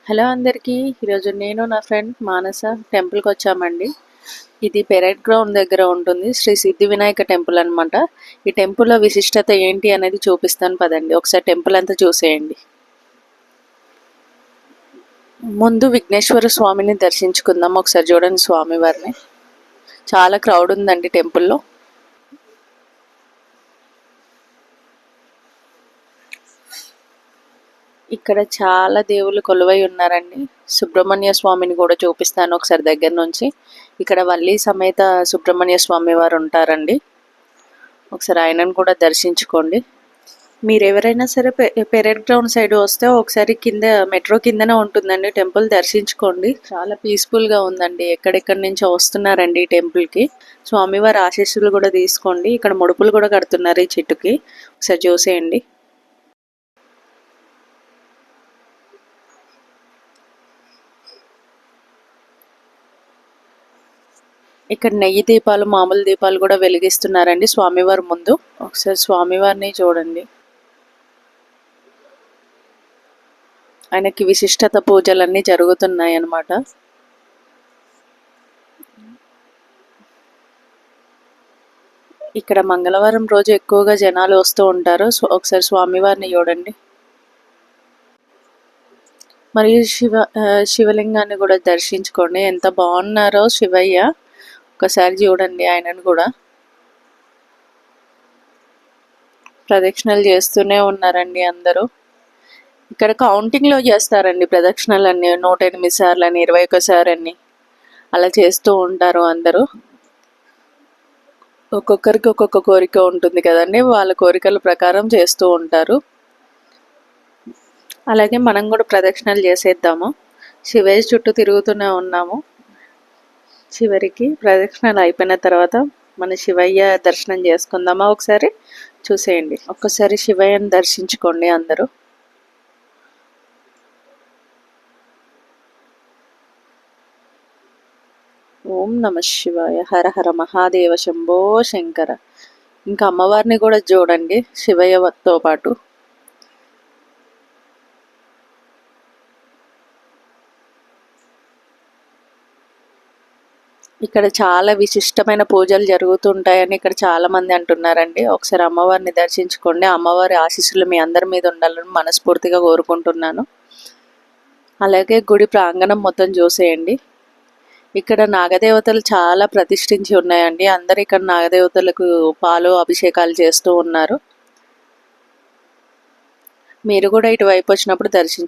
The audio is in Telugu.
హలో అందరికీ. ఈరోజు నేను నా ఫ్రెండ్ మానస టెంపుల్కి వచ్చామండి. ఇది పెరేడ్ గ్రౌండ్ దగ్గర ఉంటుంది. శ్రీ సిద్ధి వినాయక టెంపుల్ అనమాట. ఈ టెంపుల్లో విశిష్టత ఏంటి అనేది చూపిస్తాను పదండి. ఒకసారి టెంపుల్ అంతా చూసేయండి. ముందు విఘ్నేశ్వర స్వామిని దర్శించుకుందాం. ఒకసారి చూడండి స్వామివారిని. చాలా క్రౌడ్ ఉందండి టెంపుల్లో. ఇక్కడ చాలా దేవుళ్ళు కొలువై ఉన్నారండి. సుబ్రహ్మణ్య స్వామిని కూడా చూపిస్తాను ఒకసారి దగ్గర నుంచి. ఇక్కడ వల్లి సమేత సుబ్రహ్మణ్య స్వామి వారు ఉంటారండి. ఒకసారి ఆయనను కూడా దర్శించుకోండి. మీరు ఎవరైనా సరే పెరేడ్ గ్రౌండ్ సైడ్ వస్తే ఒకసారి కింద మెట్రో కిందనే ఉంటుందండి టెంపుల్, దర్శించుకోండి. చాలా పీస్ఫుల్గా ఉందండి. ఎక్కడెక్కడి నుంచో వస్తున్నారండి ఈ టెంపుల్కి. స్వామివారి ఆశీస్సులు కూడా తీసుకోండి. ఇక్కడ ముడుపులు కూడా కడుతున్నారు ఈ చెట్టుకి. ఒకసారి చూసేయండి. ఇక్కడ నెయ్యి దీపాలు, మామూలు దీపాలు కూడా వెలిగిస్తున్నారండి స్వామివారి ముందు. ఒకసారి స్వామివారిని చూడండి. ఆయనకి విశిష్టత పూజలన్నీ జరుగుతున్నాయి అన్నమాట. ఇక్కడ మంగళవారం రోజు ఎక్కువగా జనాలు వస్తూ ఉంటారు. ఒకసారి స్వామివారిని చూడండి. మరియు శివలింగాన్ని కూడా దర్శించుకోండి. ఎంత బాగున్నారో శివయ్య. ఒకసారి చూడండి ఆయనను కూడా. ప్రదక్షిణలు చేస్తూనే ఉన్నారండి అందరూ. ఇక్కడ కౌంటింగ్లో చేస్తారండి ప్రదక్షిణలన్నీ. 108 సార్లు అని, 21 సార్లు అని అలా చేస్తూ ఉంటారు అందరూ. ఒక్కొక్కరికి ఒక్కొక్క కోరిక ఉంటుంది కదండి, వాళ్ళ కోరికల ప్రకారం చేస్తూ ఉంటారు. అలాగే మనం కూడా ప్రదక్షిణలు చేసేద్దాము. శివయ్య చుట్టూ తిరుగుతూనే ఉన్నాము. చివరికి ప్రదక్షిణలు అయిపోయిన తర్వాత మన శివయ్య దర్శనం చేసుకుందామా? ఒకసారి చూసేయండి. ఒక్కసారి శివయ్యను దర్శించుకోండి అందరూ. ఓం నమ శివాయ. హర హర మహాదేవ శంభో శంకర. ఇంకా అమ్మవారిని కూడా చూడండి శివయ్యతో పాటు. ఇక్కడ చాలా విశిష్టమైన పూజలు జరుగుతుంటాయని ఇక్కడ చాలా మంది అంటున్నారండి. ఒకసారి అమ్మవారిని దర్శించుకోండి. అమ్మవారి ఆశీస్సులు మీ అందరి మీద ఉండాలని మనస్ఫూర్తిగా కోరుకుంటున్నాను. అలాగే గుడి ప్రాంగణం మొత్తం చూసేయండి. ఇక్కడ నాగదేవతలు చాలా ప్రతిష్ఠించి ఉన్నాయండి. అందరు ఇక్కడ నాగదేవతలకు పాలు అభిషేకాలు చేస్తూ ఉన్నారు. మీరు కూడా ఇటువైపు వచ్చినప్పుడు దర్శించండి.